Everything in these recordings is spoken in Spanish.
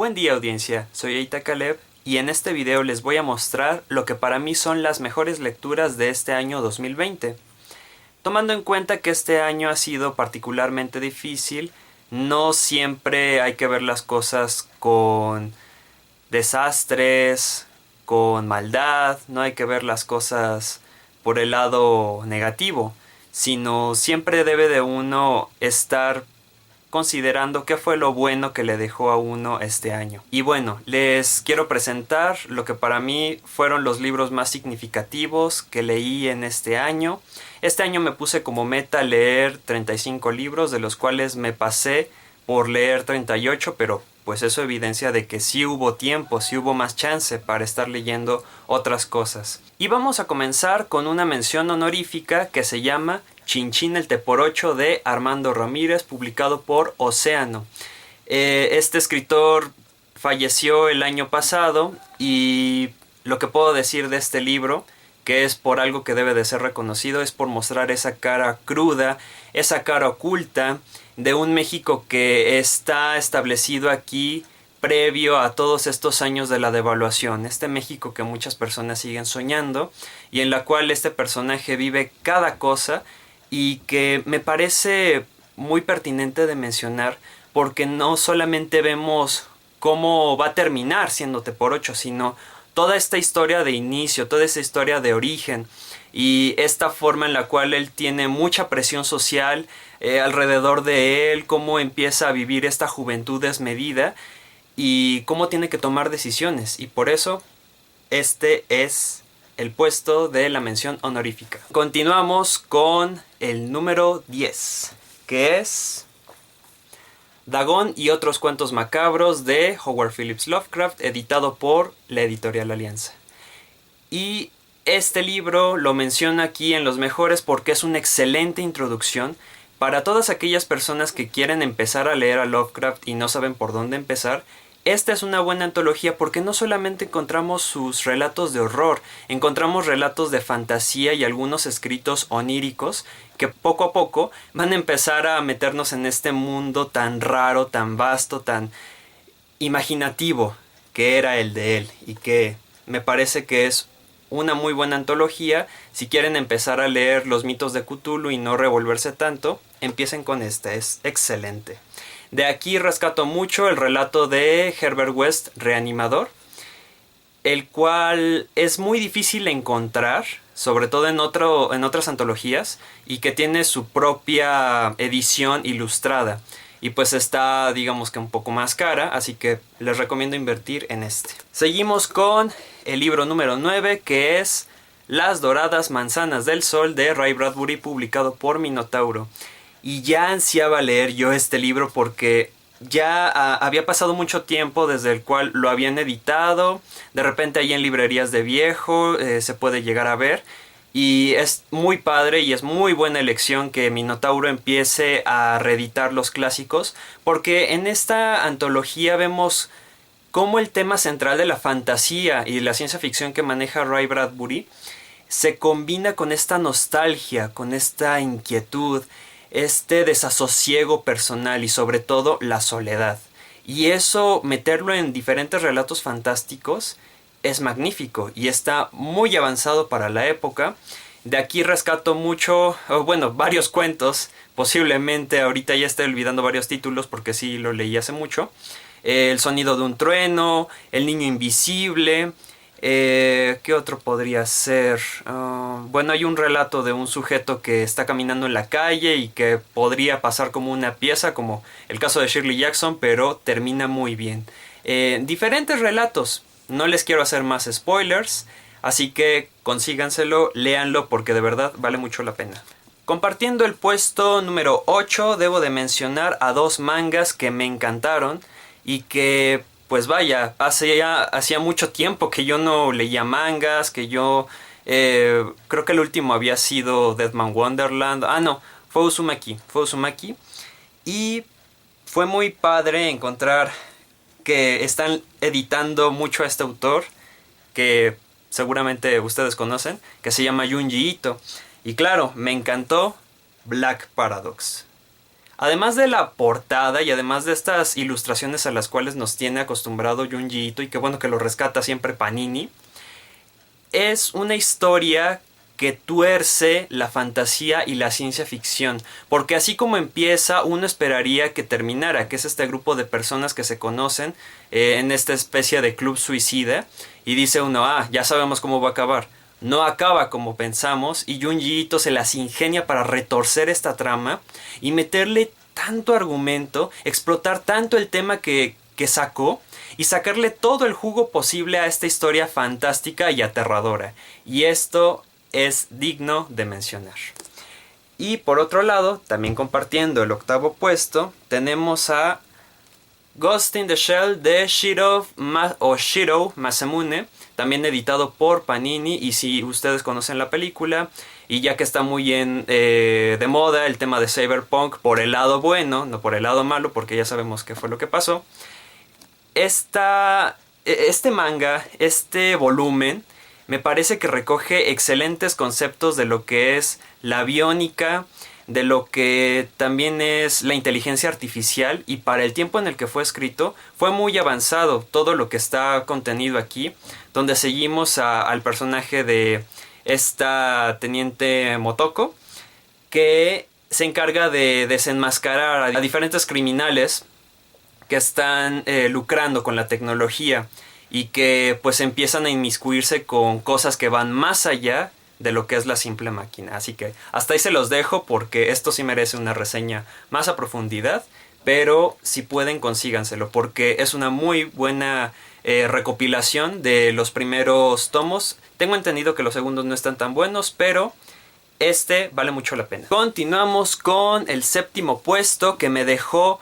Buen día audiencia, soy Eita Caleb y en este video les voy a mostrar lo que para mí son las mejores lecturas de este año 2020. Tomando en cuenta que este año ha sido particularmente difícil, no siempre hay que ver las cosas con desastres, con maldad, no hay que ver las cosas por el lado negativo, sino siempre debe de uno estar considerando qué fue lo bueno que le dejó a uno este año. Y bueno, les quiero presentar lo que para mí fueron los libros más significativos que leí en este año. Este año me puse como meta leer 35 libros, de los cuales me pasé por leer 38, pero pues eso evidencia de que sí hubo tiempo, sí hubo más chance para estar leyendo otras cosas. Y vamos a comenzar con una mención honorífica que se llama Chinchín el Teporocho de Armando Ramírez, publicado por Océano. Este escritor falleció el año pasado y lo que puedo decir de este libro, que es por algo que debe de ser reconocido, es por mostrar esa cara cruda, esa cara oculta de un México que está establecido aquí previo a todos estos años de la devaluación, este México que muchas personas siguen soñando y en la cual este personaje vive cada cosa y que me parece muy pertinente de mencionar porque no solamente vemos cómo va a terminar siendo Teporocho, sino toda esta historia de inicio, toda esta historia de origen y esta forma en la cual él tiene mucha presión social alrededor de él, cómo empieza a vivir esta juventud desmedida y cómo tiene que tomar decisiones. Y por eso este es el puesto de la mención honorífica. Continuamos con el número 10, que es Dagón y otros cuentos macabros de Howard Phillips Lovecraft, editado por la Editorial Alianza. Y este libro lo menciono aquí en los mejores porque es una excelente introducción para todas aquellas personas que quieren empezar a leer a Lovecraft y no saben por dónde empezar. Esta es una buena antología porque no solamente encontramos sus relatos de horror, encontramos relatos de fantasía y algunos escritos oníricos que poco a poco van a empezar a meternos en este mundo tan raro, tan vasto, tan imaginativo que era el de él y que me parece que es una muy buena antología. Si quieren empezar a leer los mitos de Cthulhu y no revolverse tanto, empiecen con esta, es excelente. De aquí rescato mucho el relato de Herbert West, Reanimador, el cual es muy difícil encontrar, sobre todo en otras antologías, y que tiene su propia edición ilustrada. Y pues está, digamos que un poco más cara, así que les recomiendo invertir en este. Seguimos con el libro número 9, que es Las Doradas Manzanas del Sol de Ray Bradbury, publicado por Minotauro. Y ya ansiaba leer yo este libro porque ya había pasado mucho tiempo desde el cual lo habían editado. De repente ahí en librerías de viejo se puede llegar a ver. Y es muy padre y es muy buena elección que Minotauro empiece a reeditar los clásicos. Porque en esta antología vemos cómo el tema central de la fantasía y de la ciencia ficción que maneja Ray Bradbury se combina con esta nostalgia, con esta inquietud, este desasosiego personal y sobre todo la soledad. Y eso, meterlo en diferentes relatos fantásticos, es magnífico y está muy avanzado para la época. De aquí rescato mucho, varios cuentos. Posiblemente ahorita ya esté olvidando varios títulos porque sí lo leí hace mucho. El sonido de un trueno, El niño invisible. ¿Qué otro podría ser? Hay un relato de un sujeto que está caminando en la calle y que podría pasar como una pieza, como el caso de Shirley Jackson, pero termina muy bien. Diferentes relatos. No les quiero hacer más spoilers, así que consíganselo, léanlo porque de verdad vale mucho la pena. Compartiendo el puesto número 8, debo de mencionar a dos mangas que me encantaron y que pues vaya, hacía mucho tiempo que yo no leía mangas, que yo creo que el último había sido Deadman Wonderland. Fue Uzumaki. Y fue muy padre encontrar que están editando mucho a este autor, que seguramente ustedes conocen, que se llama Junji Ito. Y claro, me encantó Black Paradox. Además de la portada y además de estas ilustraciones a las cuales nos tiene acostumbrado Junji Ito, y qué bueno que lo rescata siempre Panini, es una historia que tuerce la fantasía y la ciencia ficción, porque así como empieza, uno esperaría que terminara, que es este grupo de personas que se conocen en esta especie de club suicida, y dice uno, ya sabemos cómo va a acabar. No acaba como pensamos, y Junji Ito se las ingenia para retorcer esta trama y meterle tanto argumento, explotar tanto el tema que sacó, y sacarle todo el jugo posible a esta historia fantástica y aterradora. Y esto es digno de mencionar. Y por otro lado, también compartiendo el 8º puesto, tenemos a Ghost in the Shell de Shiro Masamune, también editado por Panini. Y si ustedes conocen la película, y ya que está muy de moda el tema de Cyberpunk por el lado bueno, no por el lado malo, porque ya sabemos qué fue lo que pasó, este manga, este volumen, me parece que recoge excelentes conceptos de lo que es la aviónica, de lo que también es la inteligencia artificial, y para el tiempo en el que fue escrito fue muy avanzado todo lo que está contenido aquí, donde seguimos al personaje de esta teniente Motoko, que se encarga de desenmascarar a diferentes criminales que están lucrando con la tecnología y que pues empiezan a inmiscuirse con cosas que van más allá de lo que es la simple máquina. Así que hasta ahí se los dejo, porque esto sí merece una reseña más a profundidad, pero si pueden consíganselo, porque es una muy buena recopilación de los primeros tomos. Tengo entendido que los segundos no están tan buenos, pero este vale mucho la pena. Continuamos con el 7º puesto, que me dejó...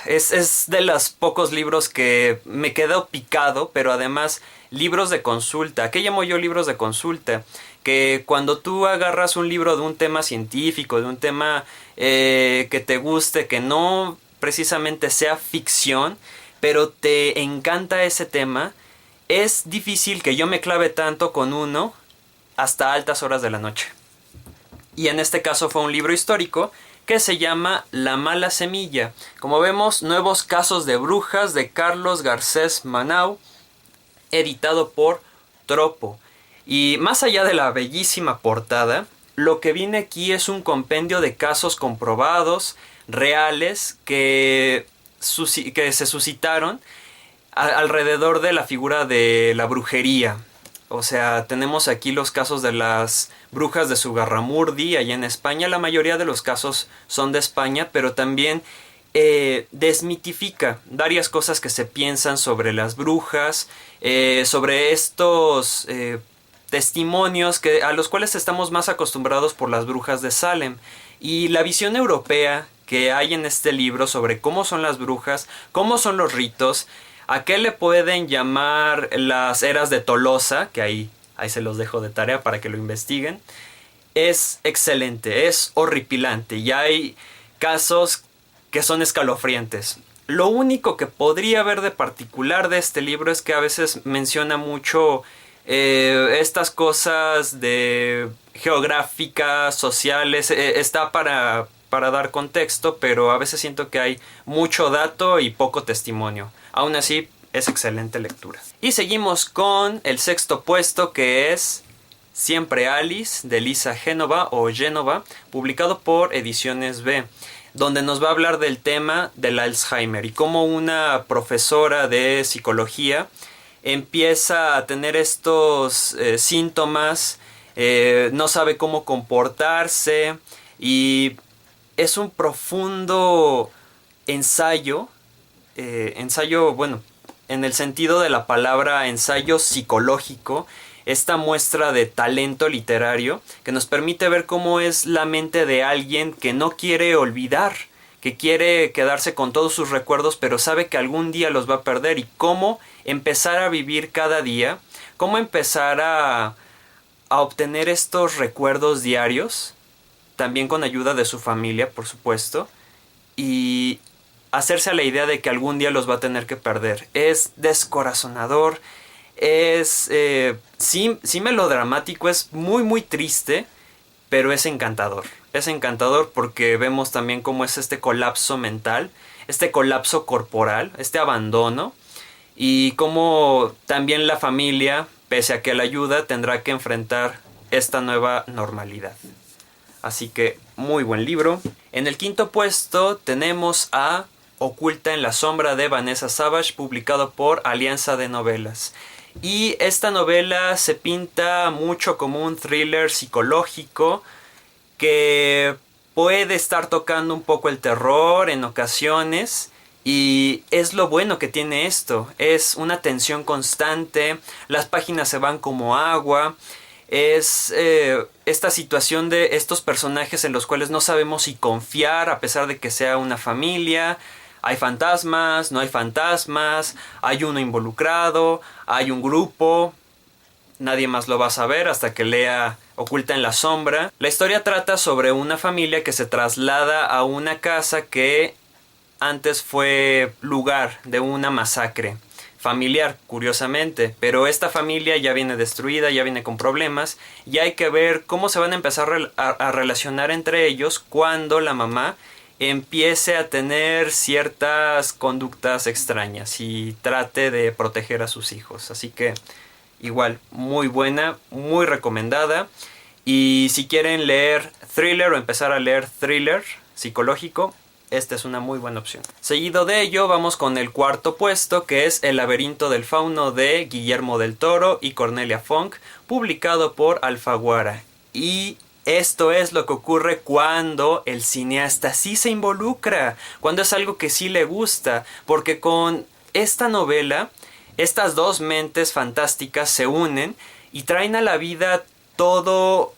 es de los pocos libros que me quedó picado, pero además libros de consulta. ¿Qué llamo yo libros de consulta? Que cuando tú agarras un libro de un tema científico, de un tema que te guste, que no precisamente sea ficción, pero te encanta ese tema, es difícil que yo me clave tanto con uno hasta altas horas de la noche. Y en este caso fue un libro histórico que se llama La mala semilla. Como vemos, Nuevos casos de brujas, de Carlos Garcés Manau, editado por Tropo. Y más allá de la bellísima portada, lo que viene aquí es un compendio de casos comprobados, reales, que se suscitaron alrededor de la figura de la brujería. O sea, tenemos aquí los casos de las brujas de Zugarramurdi, allá en España. La mayoría de los casos son de España, pero también desmitifica varias cosas que se piensan sobre las brujas, sobre estos testimonios a los cuales estamos más acostumbrados por las brujas de Salem. Y la visión europea que hay en este libro sobre cómo son las brujas, cómo son los ritos, a qué le pueden llamar las eras de Tolosa, que ahí se los dejo de tarea para que lo investiguen, es excelente, es horripilante, y hay casos que son escalofriantes. Lo único que podría haber de particular de este libro es que a veces menciona mucho estas cosas de geográficas, sociales, está para dar contexto, pero a veces siento que hay mucho dato y poco testimonio. Aún así, es excelente lectura. Y seguimos con el 6º puesto, que es Siempre Alice, de Lisa Genova o Genova, publicado por Ediciones B, donde nos va a hablar del tema del Alzheimer y cómo una profesora de psicología empieza a tener estos síntomas, no sabe cómo comportarse, y es un profundo ensayo, bueno, en el sentido de la palabra ensayo psicológico, esta muestra de talento literario que nos permite ver cómo es la mente de alguien que no quiere olvidar, que quiere quedarse con todos sus recuerdos, pero sabe que algún día los va a perder, y cómo empezar a vivir cada día, cómo empezar a obtener estos recuerdos diarios, también con ayuda de su familia, por supuesto, y hacerse a la idea de que algún día los va a tener que perder. Es descorazonador, es sí melodramático, es muy muy triste, pero es encantador. es encantador porque vemos también cómo es este colapso mental, este colapso corporal, este abandono, y cómo también la familia, pese a que la ayuda, tendrá que enfrentar esta nueva normalidad. Así que muy buen libro. En el quinto puesto tenemos a Oculta en la sombra de Vanessa Savage, publicado por Alianza de Novelas. Y esta novela se pinta mucho como un thriller psicológico que puede estar tocando un poco el terror en ocasiones. Y es lo bueno que tiene esto. Es una tensión constante. Las páginas se van como agua. Es esta situación de estos personajes en los cuales no sabemos si confiar a pesar de que sea una familia. Hay fantasmas, no hay fantasmas, hay uno involucrado, hay un grupo. Nadie más lo va a saber hasta que lea Oculta en la sombra. La historia trata sobre una familia que se traslada a una casa que antes fue lugar de una masacre familiar, curiosamente, pero esta familia ya viene destruida, ya viene con problemas, y hay que ver cómo se van a empezar a relacionar entre ellos cuando la mamá empiece a tener ciertas conductas extrañas y trate de proteger a sus hijos. Así que igual, muy buena, muy recomendada. Y si quieren leer thriller o empezar a leer thriller psicológico, esta es una muy buena opción. Seguido de ello, vamos con el cuarto puesto, que es El laberinto del fauno de Guillermo del Toro y Cornelia Funke, publicado por Alfaguara. Y esto es lo que ocurre cuando el cineasta sí se involucra, cuando es algo que sí le gusta, porque con esta novela, estas dos mentes fantásticas se unen y traen a la vida toda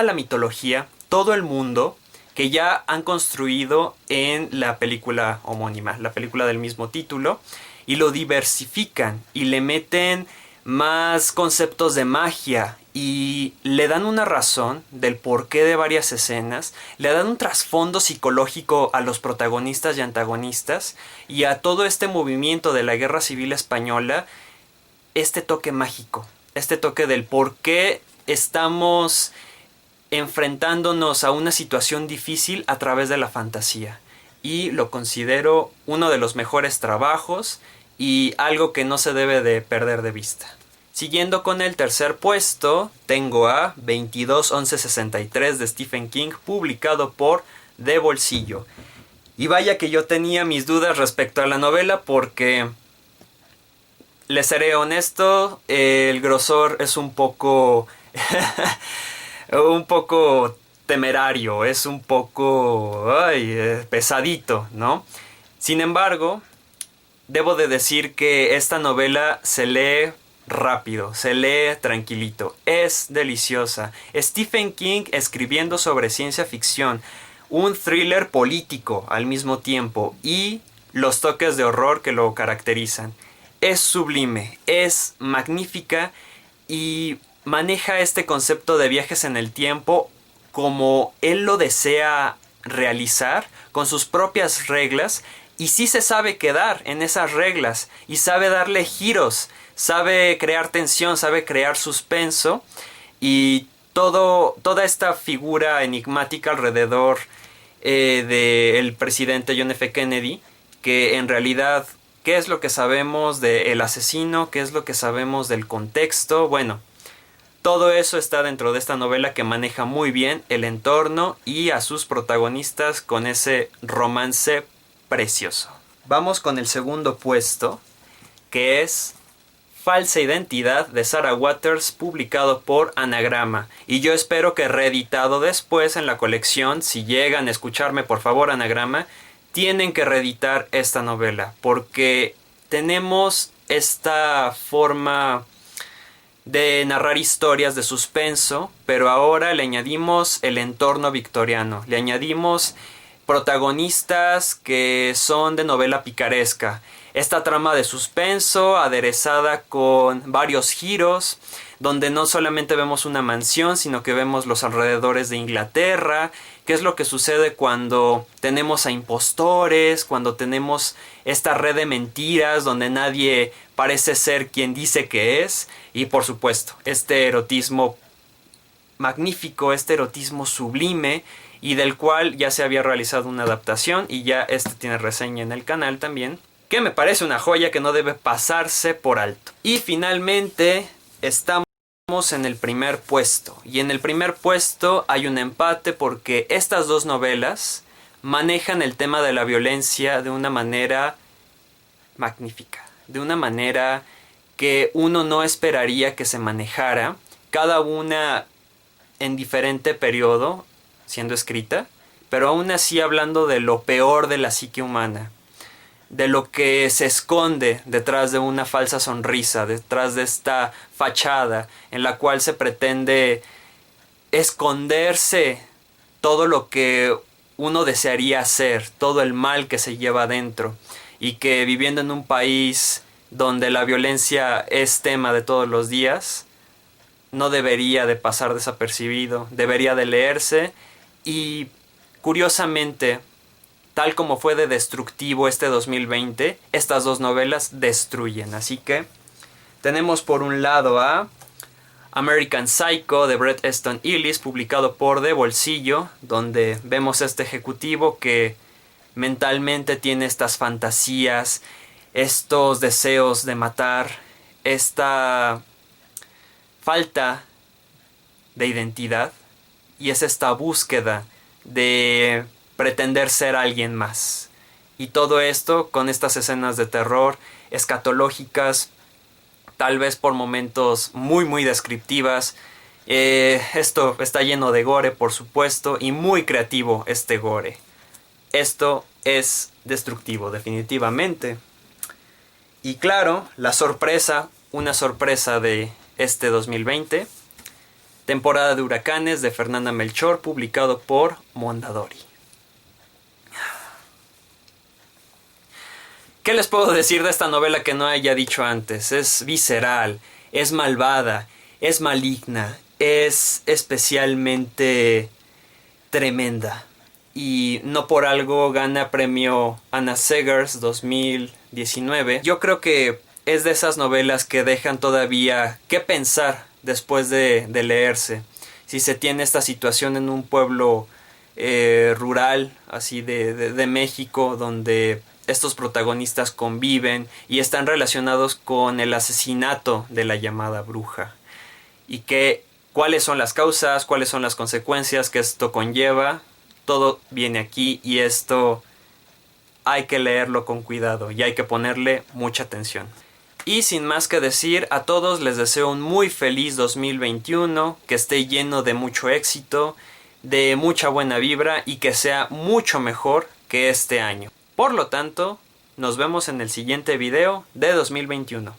la mitología, todo el mundo que ya han construido en la película homónima, la película del mismo título, y lo diversifican y le meten más conceptos de magia y le dan una razón del porqué de varias escenas, le dan un trasfondo psicológico a los protagonistas y antagonistas, y a todo este movimiento de la Guerra Civil Española este toque mágico, este toque del por qué estamos enfrentándonos a una situación difícil a través de la fantasía. Y lo considero uno de los mejores trabajos y algo que no se debe de perder de vista. Siguiendo con el tercer puesto, tengo a 22-11-63 de Stephen King, publicado por De Bolsillo. Y vaya que yo tenía mis dudas respecto a la novela porque, les seré honesto, el grosor es un poco un poco temerario, es un poco pesadito, ¿no? Sin embargo, debo de decir que esta novela se lee rápido, se lee tranquilito, es deliciosa. Stephen King escribiendo sobre ciencia ficción, un thriller político al mismo tiempo, y los toques de horror que lo caracterizan. Es sublime, es magnífica y maneja este concepto de viajes en el tiempo como él lo desea realizar, con sus propias reglas, y sí se sabe quedar en esas reglas y sabe darle giros, sabe crear tensión, sabe crear suspenso, y toda esta figura enigmática alrededor del presidente John F. Kennedy, que en realidad, ¿qué es lo que sabemos del asesino? ¿Qué es lo que sabemos del contexto? Bueno, todo eso está dentro de esta novela que maneja muy bien el entorno y a sus protagonistas con ese romance precioso. Vamos con el segundo puesto, que es Falsa Identidad de Sarah Waters, publicado por Anagrama. Y yo espero que reeditado después en la colección, si llegan a escucharme, por favor, Anagrama, tienen que reeditar esta novela, porque tenemos esta forma de narrar historias de suspenso, pero ahora le añadimos el entorno victoriano, le añadimos protagonistas que son de novela picaresca, esta trama de suspenso aderezada con varios giros, donde no solamente vemos una mansión, sino que vemos los alrededores de Inglaterra, qué es lo que sucede cuando tenemos a impostores, cuando tenemos esta red de mentiras donde nadie parece ser quien dice que es, y por supuesto, este erotismo magnífico, este erotismo sublime, y del cual ya se había realizado una adaptación y ya tiene reseña en el canal también, que me parece una joya que no debe pasarse por alto. Y finalmente estamos en el primer puesto, y en el primer puesto hay un empate porque estas dos novelas manejan el tema de la violencia de una manera magnífica, de una manera que uno no esperaría que se manejara, cada una en diferente periodo siendo escrita, pero aún así hablando de lo peor de la psique humana, de lo que se esconde detrás de una falsa sonrisa, detrás de esta fachada en la cual se pretende esconderse todo lo que uno desearía hacer, todo el mal que se lleva adentro, y que viviendo en un país donde la violencia es tema de todos los días, no debería de pasar desapercibido, debería de leerse. Y curiosamente, tal como fue de destructivo este 2020, estas dos novelas destruyen. Así que tenemos por un lado a American Psycho de Bret Easton Ellis, publicado por De Bolsillo, donde vemos a este ejecutivo que mentalmente tiene estas fantasías, estos deseos de matar, esta falta de identidad, y es esta búsqueda de pretender ser alguien más. Y todo esto con estas escenas de terror escatológicas, tal vez por momentos muy descriptivas. Esto está lleno de gore, por supuesto, y muy creativo este gore. Esto es destructivo, definitivamente. Y claro, la sorpresa, una sorpresa de este 2020, Temporada de Huracanes de Fernanda Melchor, publicado por Mondadori. ¿Qué les puedo decir de esta novela que no haya dicho antes? Es visceral, es malvada, es maligna, es especialmente tremenda. Y no por algo gana premio Anna Seghers 2019. Yo creo que es de esas novelas que dejan todavía qué pensar después de leerse. Si se tiene esta situación en un pueblo rural, así de México, donde estos protagonistas conviven y están relacionados con el asesinato de la llamada bruja. Y cuáles son las causas, cuáles son las consecuencias que esto conlleva. Todo viene aquí, y esto hay que leerlo con cuidado y hay que ponerle mucha atención. Y sin más que decir, a todos les deseo un muy feliz 2021, que esté lleno de mucho éxito, de mucha buena vibra y que sea mucho mejor que este año. Por lo tanto, nos vemos en el siguiente video de 2021.